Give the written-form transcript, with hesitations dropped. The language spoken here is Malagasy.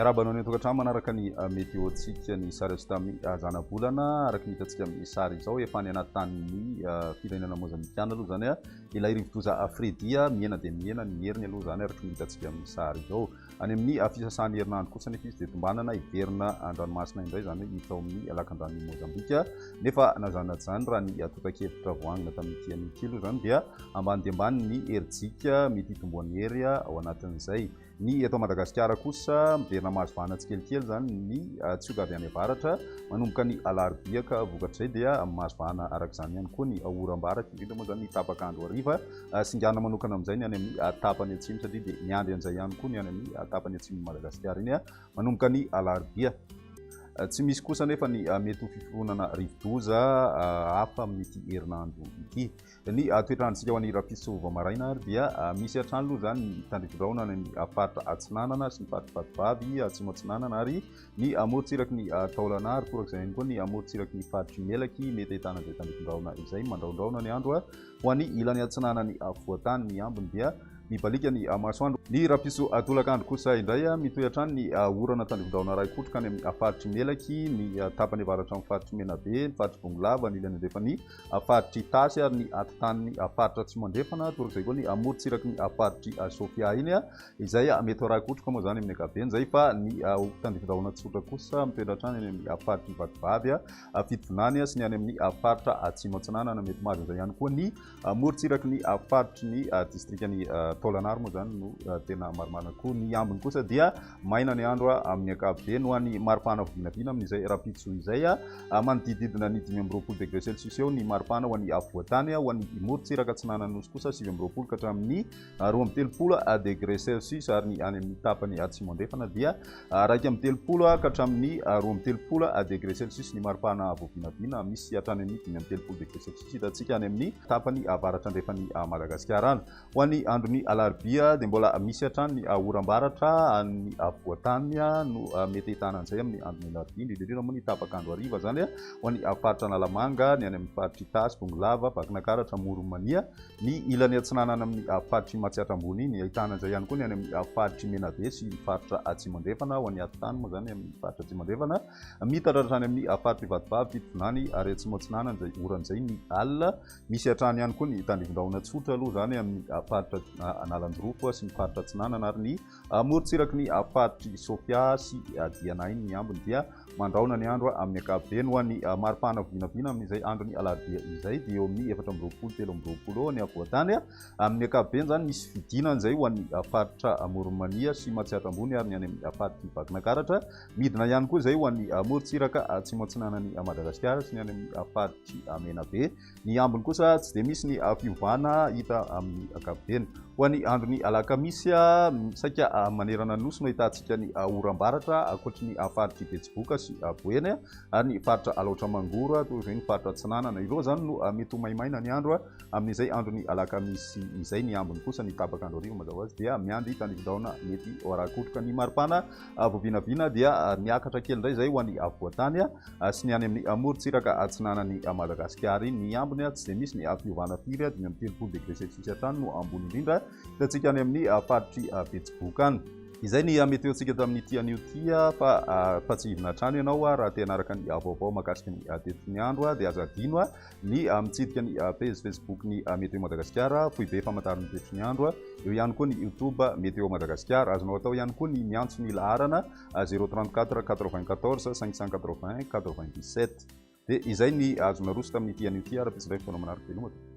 miaraba anao ny tokantrano manaraka ny météo-tsika ny sary azy tamin'ny zana-bolana araka ny hitantsika amin'ny sary izao efa any anaty tanin'ny firenena mozambikana aloha zany a ilay rivodoza Fredia miena dia miena ny heriny aloha zany araka ny hitantsika amin'ny sary izao any amin'ny fisasan'ny herinandro kosa nefa izy dia tombanana hiverina an-dranomasina indray zany hita ao amin'ny lakan-drano Mozambika nefa nazanana zany raha ny totakevitra voangina tamin'ity an'ity aloha zany dia ambany dia ambany ny herintsika mety hitomboan'ny hery ao anatin'izay ny eto Madagasikara kosa miverina mazivana tsikelikely zany ny tsioka avy any avaratra manomboka ny alarobia ka vokatrizay dia mazivana araka izany ihany koa ny oram-baratra indrindra moa zany ny tapakandro hariva singana manokana amin'izay ny any amin'ny tapany atsimo satria dia miandry an'izay ihany koa ny any amin'ny tapany atsimo Madagasikara iny manomboka ny alarobia tsy misy kosa nefa ny mety ho fiforonana rivodoza hafa amin'ity herinandro ity ny toetrandrontsika ho an'ny rapiso vamaraina ary dia misy hatrany aloha zany ny tandrivodraona ny faritra atsinanana sy ny faritra vatovavy atsimo atsinanana ary ny amorontsiraky ny taolana ary torak'izay ihany koa ny amorontsiraky ny faritry melaky mety ahitana izay tandrivodraona izay mandraondraona ny andro ho an'ny ilany atsinanany voatany ny ambiny dia mibalika ny masoandro ny rapiso atolakandro kosa indray mitohy hatrany ny orana tandrivodraona ray kotroka any amin'ny faritry melaky ny tapany avaratra amin'ny faritry menabe ny faritry bongolava ny ilany andefa ny faritry tasy ary ny atitan'ny faritra tsy mandrefana torak'izay koa ny amorontsiraky ny faritry sofia iny izay mety ray kotroka moa zany amin'ny ankapobeny zay fa ny tandrivodraona tsotra kosa mitoetra hatrany any amin'ny faritry vatovavy fitovonany sy ny any amin'ny faritra atsimo atsinanana mety mahazo izay ihany koa ny amorontsiraky ny faritry ny distrikany taolanary moa zany no tena marimarina koa ny ambiny kosa dia maina ny andro amin'ny ankapobeny ho an'ny maripana vinavina amin'izay rapitso izay manodididina ny 5 degré celsius eo ny maripana ho an'ny voatany ho an'ny morontsiraka atsinanana nosy kosa 7 ka hatramin'ny 12 degré celsius ary ny any amin'ny tapany atsimo andrefana dia 2 ka hatramin'ny 12 degré celsius ny maripana voavinavina misy hatrany amin'ny 5 degré celsius hitantsika any amin'ny tapany avaratra andrefan'ny Madagasikara any ho an'ny androny alarobia dia mbola misy hatrany ny oram-baratra ny voatany no mety ahitana an'izay amin'ny androny alarobia indrindra moa ny tapakandro hariva zany ho an'ny faritra Analamanga ny any amin'ny faritry tasy bongolava vakinankaratra moromania ny ilany atsinanana amin'ny faritry matsiatra ambony ny ahitana an'izay ihany koa ny any amin'ny faritry menabe sy faritra atsimo andrefana ho an'ny atitany moa zany amin'ny faritra atsimo andrefana mitatra hatrany amin'ny faritry vatovavy fitovonany ary atsimo atsinanana izay oran'izay ny alina misy hatrany ihany koa ny tandrivodraona tsotra aloha zany amin'ny faritra analandrofo sy ny faritra atsinanana ary ny amorontsiraky ny faritry sofia sy dianainy ny ambiny dia mandraona ny andro amin'ny ankapobeny ho an'ny maripana vinavina amin'izay androny alarobia izay dia eo amin'ny 4 eo ny voatany amin'ny ankapobeny zany misy fidinana izay ho an'ny faritra moromania sy matsiatra ambony ary ny any amin'ny faritry vakinankaratra midina ihany koa izay ho an'ny amorontsiraka atsimo atsinanany Madagasikara sy ny any amin'ny faritry menabe ny ambiny kosa tsy dia misy ny fiovana hita amin'ny ankapobeny ho an'ny androny alakamisy saika manerana nosy no ahitantsika ny oram-baratra akoatry ny faritry betsiboka sy boeny ary ny faritra alaotra mangoro toy izay ny faritra atsinanana ireo zany no mety ho maimaina ny andro amin'izay androny alakamisy izay ny ambiny kosa ny tapakandro hariva mazava ho azy dia miandry tandrivodraona mety rakotroka ny maripana voavinavina dia miakatra kely indray izay ho an'ny voatany sy ny any amin'ny amorontsiraka atsinanany Madagasikara ny ambiny tsy dia misy ny fiovana firy 30 degré celsius hatrany no ambony indrindra hitantsika any amin'ny faritry betsiboka any izay ny meteontsika tamin'ity anio ty fa tsy hivina hatrany ianao raha tena araka ny vaovao mahakasika ny tetik'ny andro dia azo adino ny mitsidika ny page Facebook ny Meteo Madagasikara foibe famantarana ny tetik'ny andro eo ihany koa ny YouTube Meteo Madagasikara azonao atao ihany koa ny miantso ny laharana 034 94 581 97 dia izay ny azona roso tamin'ity anio ty ara-pitsindray fotoana manaraka veloma